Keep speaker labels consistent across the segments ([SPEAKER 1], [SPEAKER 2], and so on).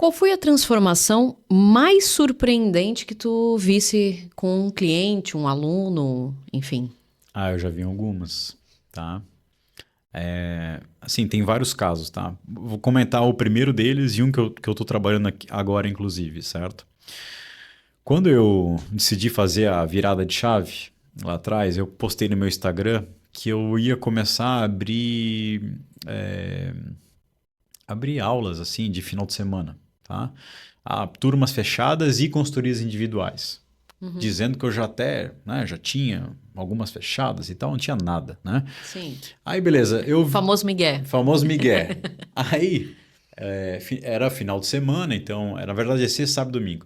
[SPEAKER 1] Qual foi a transformação mais surpreendente que tu visse com um cliente, um aluno, enfim?
[SPEAKER 2] Eu já vi algumas, tá? Assim, tem vários casos, tá? Vou comentar o primeiro deles e um que eu tô trabalhando aqui agora, inclusive, certo? Quando eu decidi fazer a virada de chave lá atrás, eu postei no meu Instagram que eu ia começar a abrir aulas, assim, de final de semana, tá? Turmas fechadas e consultorias individuais. Dizendo que eu já até, né, já tinha algumas fechadas e tal, não tinha nada, né?
[SPEAKER 1] Sim.
[SPEAKER 2] Aí, beleza,
[SPEAKER 1] Famoso Miguel.
[SPEAKER 2] Famoso Miguel. Aí, era final de semana, então, na verdade, ia ser sábado e domingo.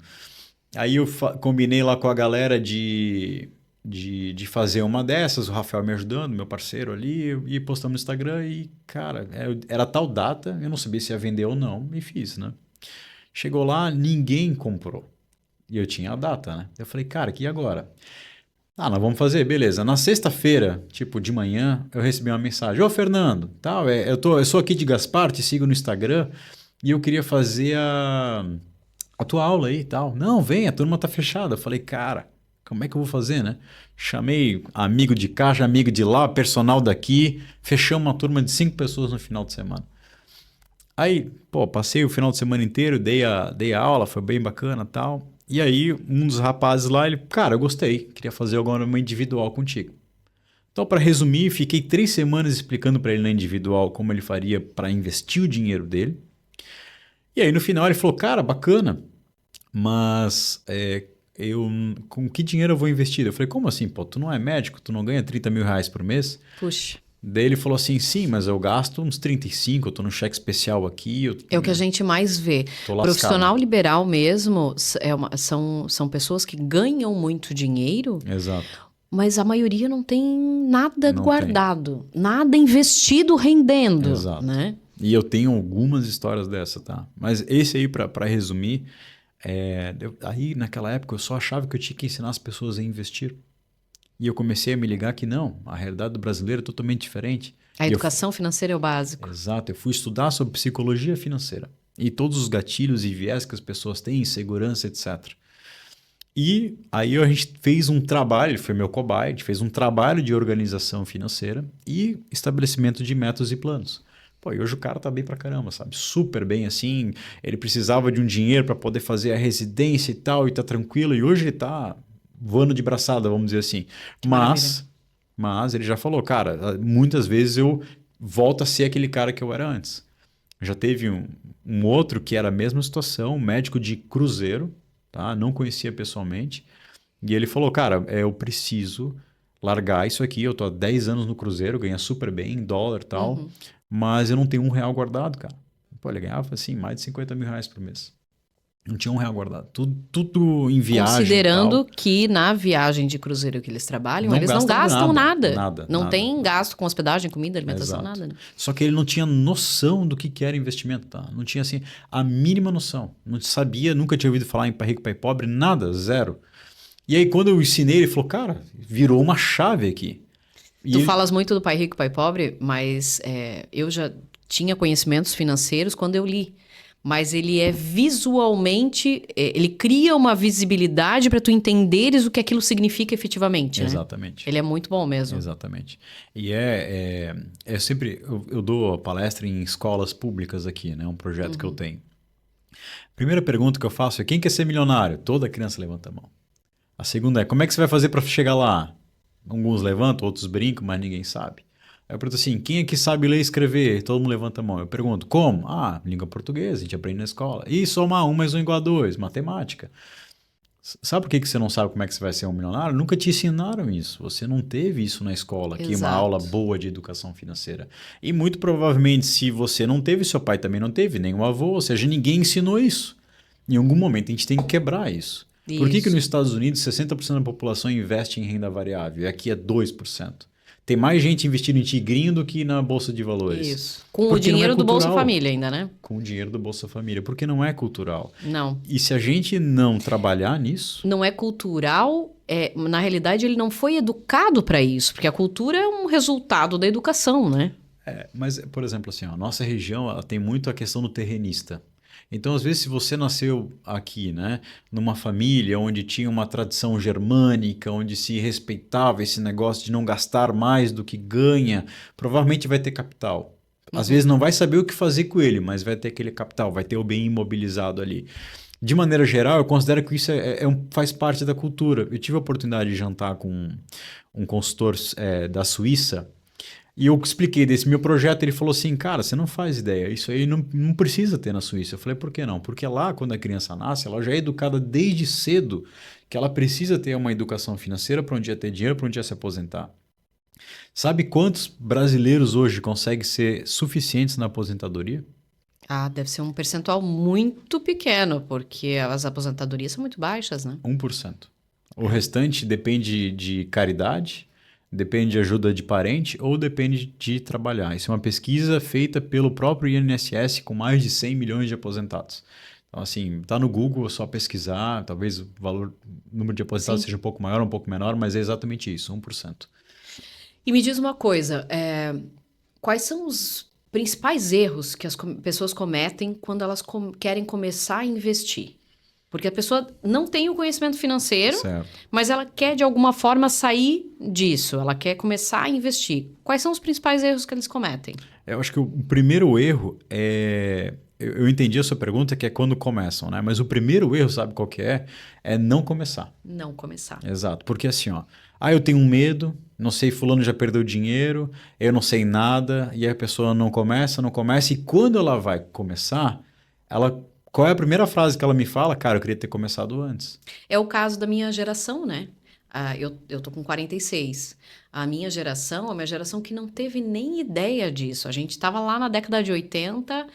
[SPEAKER 2] Aí eu combinei lá com a galera de fazer uma dessas, o Rafael me ajudando, meu parceiro ali, e postamos no Instagram e, cara, era tal data, eu não sabia se ia vender ou não, e fiz, né? Chegou lá, ninguém comprou. E eu tinha a data, né? Eu falei, cara, e agora? Nós vamos fazer, beleza. Na sexta-feira, tipo de manhã, eu recebi uma mensagem: Ô Fernando, tal, eu sou aqui de Gaspar, te sigo no Instagram e eu queria fazer a tua aula aí e tal. Não, vem, a turma tá fechada. Eu falei, cara, como é que eu vou fazer, né? Chamei amigo de cá, amigo de lá, personal daqui, fechamos uma turma de 5 pessoas no final de semana. Aí, pô, passei o final de semana inteiro, dei a aula, foi bem bacana e tal. E aí, um dos rapazes lá, ele, cara, eu gostei, queria fazer agora uma individual contigo. Então, para resumir, fiquei 3 semanas explicando para ele na individual como ele faria para investir o dinheiro dele. E aí, no final, ele falou, cara, bacana, mas com que dinheiro eu vou investir? Eu falei, como assim, pô? Tu não é médico, tu não ganha 30 mil reais por mês?
[SPEAKER 1] Puxa.
[SPEAKER 2] Daí ele falou assim, sim, mas eu gasto uns 35, eu tô no cheque especial aqui.
[SPEAKER 1] É o que a gente mais vê.
[SPEAKER 2] Tô lascado.
[SPEAKER 1] Profissional liberal mesmo são pessoas que ganham muito dinheiro,
[SPEAKER 2] Exato.
[SPEAKER 1] mas a maioria não tem nada
[SPEAKER 2] Não
[SPEAKER 1] guardado, nada investido rendendo,
[SPEAKER 2] Exato.
[SPEAKER 1] né?
[SPEAKER 2] E eu tenho algumas histórias dessa, tá? Mas esse aí, para resumir, aí naquela época eu só achava que eu tinha que ensinar as pessoas a investir. E eu comecei a me ligar que não, a realidade do brasileiro é totalmente diferente.
[SPEAKER 1] A educação financeira é o básico.
[SPEAKER 2] Exato, eu fui estudar sobre psicologia financeira e todos os gatilhos e viés que as pessoas têm, insegurança, etc. E aí a gente fez um trabalho, ele foi meu cobaia, a gente fez um trabalho de organização financeira e estabelecimento de metas e planos. Pô, e hoje o cara tá bem pra caramba, sabe? Super bem assim, ele precisava de um dinheiro para poder fazer a residência e tal, e tá tranquilo, e hoje ele tá voando de braçada, vamos dizer assim. Mas ele já falou, cara, muitas vezes eu volto a ser aquele cara que eu era antes. Já teve um outro que era a mesma situação, um médico de cruzeiro, tá? Não conhecia pessoalmente. E ele falou, cara, eu preciso largar isso aqui, eu tô há 10 anos no cruzeiro, ganha super bem, em dólar e tal, mas eu não tenho R$1 guardado, cara. Pô, ele ganhava assim, mais de 50 mil reais por mês. Não tinha R$1 guardado. Tudo em viagem.
[SPEAKER 1] Considerando
[SPEAKER 2] tal.
[SPEAKER 1] que na viagem de cruzeiro que eles trabalham,
[SPEAKER 2] Não
[SPEAKER 1] eles não gastam nada.
[SPEAKER 2] Nada.
[SPEAKER 1] Não tem gasto com hospedagem, comida, alimentação,
[SPEAKER 2] Exato.
[SPEAKER 1] nada. Né?
[SPEAKER 2] Só que ele não tinha noção do que era investimento, tá? Não tinha assim a mínima noção. Não sabia, nunca tinha ouvido falar em pai rico, pai pobre, nada, zero. E aí quando eu ensinei, ele falou, cara, virou uma chave aqui.
[SPEAKER 1] Tu falas muito do pai rico, pai pobre, mas eu já tinha conhecimentos financeiros quando eu li. Mas ele é visualmente, ele cria uma visibilidade para tu entenderes o que aquilo significa efetivamente, né?
[SPEAKER 2] Exatamente.
[SPEAKER 1] Ele é muito bom mesmo.
[SPEAKER 2] Exatamente. E sempre, eu dou palestra em escolas públicas aqui, né? Um projeto que eu tenho. Primeira pergunta que eu faço é, quem quer ser milionário? Toda criança levanta a mão. A segunda é, como é que você vai fazer para chegar lá? Alguns levantam, outros brincam, mas ninguém sabe. Aí eu pergunto assim, quem aqui sabe ler e escrever? Todo mundo levanta a mão. Eu pergunto, como? Língua portuguesa, a gente aprende na escola. E somar 1 mais 1 igual a 2, matemática. Sabe por que você não sabe como é que você vai ser um milionário? Nunca te ensinaram isso. Você não teve isso na escola, aqui uma aula boa de educação financeira. E muito provavelmente, se você não teve, seu pai também não teve, nem o avô, ou seja, ninguém ensinou isso. Em algum momento a gente tem que quebrar isso. Por que nos Estados Unidos 60% da população investe em renda variável e aqui é 2%? Tem mais gente investindo em tigrinho do que na Bolsa de Valores.
[SPEAKER 1] Isso. Com o dinheiro do Bolsa Família ainda, né?
[SPEAKER 2] Com o dinheiro do Bolsa Família, porque não é cultural.
[SPEAKER 1] Não.
[SPEAKER 2] E se a gente não trabalhar nisso...
[SPEAKER 1] Não é cultural, na realidade ele não foi educado para isso, porque a cultura é um resultado da educação, né?
[SPEAKER 2] Mas, por exemplo, assim, a nossa região ela tem muito a questão do terrenista. Então, às vezes, se você nasceu aqui, né, numa família onde tinha uma tradição germânica, onde se respeitava esse negócio de não gastar mais do que ganha, provavelmente vai ter capital. Às vezes não vai saber o que fazer com ele, mas vai ter aquele capital, vai ter o bem imobilizado ali. De maneira geral, eu considero que isso faz parte da cultura. Eu tive a oportunidade de jantar com um consultor da Suíça e eu expliquei desse meu projeto. Ele falou assim: cara, você não faz ideia, isso aí não precisa ter na Suíça. Eu falei: por que não? Porque lá, quando a criança nasce, ela já é educada desde cedo que ela precisa ter uma educação financeira para um dia ter dinheiro, para um dia se aposentar. Sabe quantos brasileiros hoje conseguem ser suficientes na aposentadoria?
[SPEAKER 1] Ah, deve ser um percentual muito pequeno, porque as aposentadorias são muito baixas, né?
[SPEAKER 2] 1%. O restante depende de caridade, depende de ajuda de parente ou depende de trabalhar. Isso é uma pesquisa feita pelo próprio INSS com mais de 100 milhões de aposentados. Então, assim, tá no Google, é só pesquisar. Talvez o número de aposentados
[SPEAKER 1] Sim.
[SPEAKER 2] seja um pouco maior ou um pouco menor, mas é exatamente isso, 1%.
[SPEAKER 1] E me diz uma coisa, quais são os principais erros que as pessoas cometem quando elas querem começar a investir? Porque a pessoa não tem o conhecimento financeiro,
[SPEAKER 2] Certo.
[SPEAKER 1] mas ela quer de alguma forma sair disso, ela quer começar a investir. Quais são os principais erros que eles cometem?
[SPEAKER 2] Eu acho que o primeiro erro é. Eu entendi a sua pergunta, que é quando começam, né? Mas o primeiro erro, sabe qual que é? É não começar.
[SPEAKER 1] Não começar.
[SPEAKER 2] Exato. Porque assim, ó. Ah, eu tenho um medo, não sei, fulano já perdeu dinheiro, eu não sei nada, e a pessoa não começa, e quando ela vai começar, qual é a primeira frase que ela me fala? Cara, eu queria ter começado antes.
[SPEAKER 1] É o caso da minha geração, né? Eu tô com 46. A minha geração é uma geração que não teve nem ideia disso. A gente estava lá na década de 80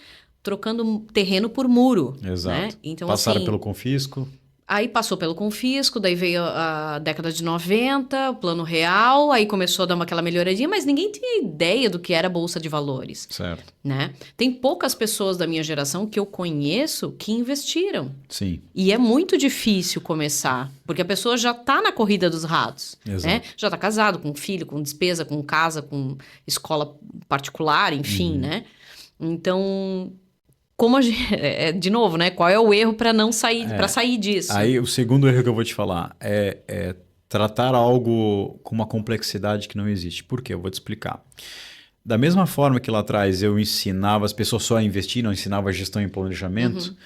[SPEAKER 1] trocando terreno por muro, né?
[SPEAKER 2] Exato.
[SPEAKER 1] Então,
[SPEAKER 2] Passaram
[SPEAKER 1] assim,
[SPEAKER 2] pelo confisco.
[SPEAKER 1] aí passou pelo confisco, daí veio a década de 90, o Plano Real, aí começou a dar aquela melhoradinha, mas ninguém tinha ideia do que era Bolsa de Valores,
[SPEAKER 2] Certo.
[SPEAKER 1] né? Tem poucas pessoas da minha geração que eu conheço que investiram.
[SPEAKER 2] Sim.
[SPEAKER 1] E é muito difícil começar, porque a pessoa já está na corrida dos ratos,
[SPEAKER 2] Exato.
[SPEAKER 1] né? Já está casado, com filho, com despesa, com casa, com escola particular, enfim, né? Então, de novo, né? Qual é o erro para não sair, para sair disso?
[SPEAKER 2] Aí o segundo erro que eu vou te falar é tratar algo com uma complexidade que não existe. Por quê? Eu vou te explicar. Da mesma forma que lá atrás eu ensinava as pessoas só a investir, não ensinava gestão e planejamento,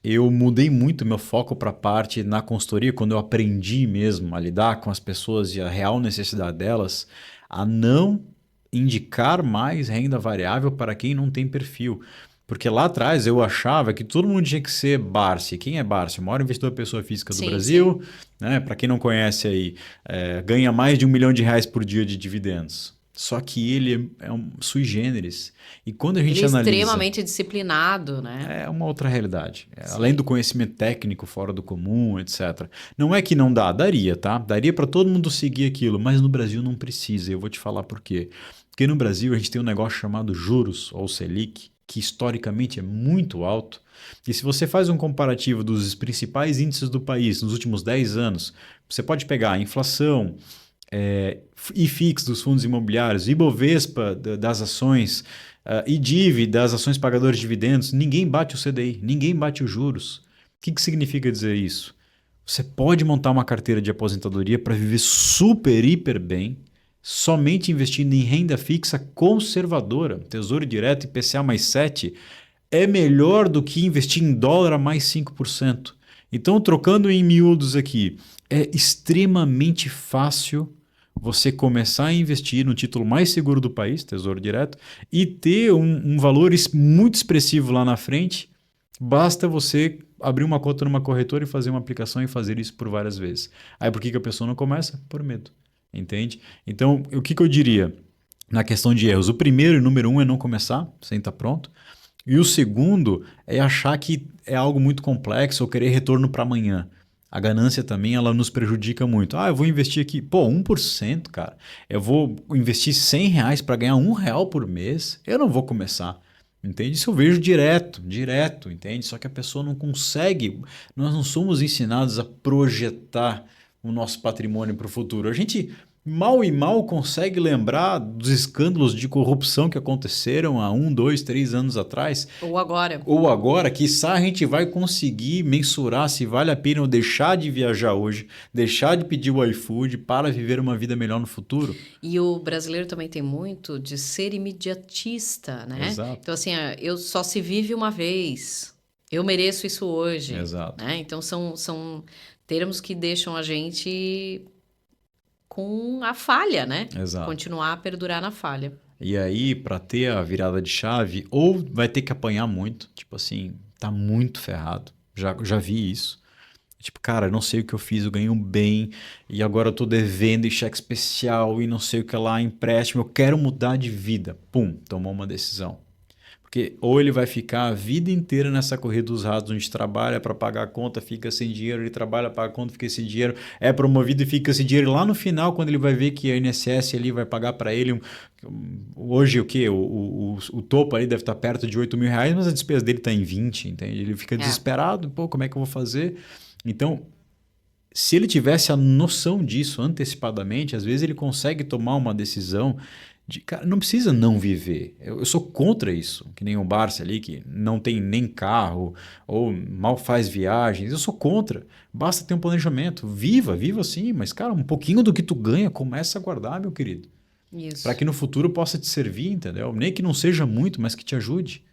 [SPEAKER 2] eu mudei muito meu foco para a parte na consultoria, quando eu aprendi mesmo a lidar com as pessoas e a real necessidade delas, a não indicar mais renda variável para quem não tem perfil. Porque lá atrás eu achava que todo mundo tinha que ser Barsi. Quem é Barsi? O maior investidor pessoa física do
[SPEAKER 1] Sim,
[SPEAKER 2] Brasil, né? Para quem não conhece aí, ganha mais de R$ 1 milhão por dia de dividendos. Só que ele é um sui generis. E quando a gente
[SPEAKER 1] Ele é
[SPEAKER 2] analisa...
[SPEAKER 1] extremamente disciplinado, né?
[SPEAKER 2] É uma outra realidade. Além do conhecimento técnico fora do comum, etc. Não é que não dá, daria, tá? Daria para todo mundo seguir aquilo, mas no Brasil não precisa. Eu vou te falar por quê. Porque no Brasil a gente tem um negócio chamado juros, ou Selic, que historicamente é muito alto. E se você faz um comparativo dos principais índices do país nos últimos 10 anos, você pode pegar a inflação, IFIX dos fundos imobiliários, Ibovespa das ações, IDIV das ações pagadoras de dividendos, ninguém bate o CDI, ninguém bate os juros. O que significa dizer isso? Você pode montar uma carteira de aposentadoria para viver super, hiper bem, somente investindo em renda fixa conservadora, Tesouro Direto, IPCA mais 7, é melhor do que investir em dólar a mais 5%. Então, trocando em miúdos aqui, é extremamente fácil você começar a investir no título mais seguro do país, Tesouro Direto, e ter um valor muito expressivo lá na frente. Basta você abrir uma conta numa corretora e fazer uma aplicação e fazer isso por várias vezes. Aí por que a pessoa não começa? Por medo. Entende? Então, o que eu diria na questão de erros? O primeiro e número 1 é não começar sem estar pronto. E o segundo é achar que é algo muito complexo ou querer retorno para amanhã. A ganância também, ela nos prejudica muito. Eu vou investir aqui, 1%, cara. Eu vou investir R$ 100 para ganhar R$ 1 por mês. Eu não vou começar. Entende? Isso eu vejo direto, entende? Só que a pessoa não consegue. Nós não somos ensinados a projetar o nosso patrimônio para o futuro. A gente mal e mal consegue lembrar dos escândalos de corrupção que aconteceram há 1, 2, 3 anos atrás.
[SPEAKER 1] Ou agora.
[SPEAKER 2] Ou agora, quiçá a gente vai conseguir mensurar se vale a pena eu deixar de viajar hoje, deixar de pedir o iFood para viver uma vida melhor no futuro.
[SPEAKER 1] E o brasileiro também tem muito de ser imediatista, né?
[SPEAKER 2] Exato.
[SPEAKER 1] Então, assim, eu só se vive uma vez. Eu mereço isso hoje.
[SPEAKER 2] Exato.
[SPEAKER 1] Né? Então, são termos que deixam a gente com a falha, né?
[SPEAKER 2] Exato.
[SPEAKER 1] Continuar a perdurar na falha.
[SPEAKER 2] E aí, para ter a virada de chave, ou vai ter que apanhar muito, tipo assim, tá muito ferrado. Já vi isso. Tipo, cara, não sei o que eu fiz, eu ganho bem, e agora eu tô devendo em cheque especial e não sei o que lá, empréstimo, eu quero mudar de vida. Pum, tomou uma decisão. Porque ou ele vai ficar a vida inteira nessa corrida dos ratos, onde trabalha para pagar a conta, fica sem dinheiro, ele trabalha, paga a conta, fica sem dinheiro, é promovido e fica sem dinheiro. Lá no final, quando ele vai ver que a INSS ali vai pagar para ele, hoje o quê? O topo ali deve estar perto de R$ 8.000, mas a despesa dele está em 20, entende? Ele fica desesperado, pô, como é que eu vou fazer? Então, se ele tivesse a noção disso antecipadamente, às vezes ele consegue tomar uma decisão de, cara, não precisa não viver. Eu sou contra isso, que nem o Barça ali, que não tem nem carro ou mal faz viagens. Eu sou contra. Basta ter um planejamento. Viva sim, mas, cara, um pouquinho do que tu ganha, começa a guardar, meu querido.
[SPEAKER 1] Isso.
[SPEAKER 2] Para que no futuro possa te servir, entendeu? Nem que não seja muito, mas que te ajude.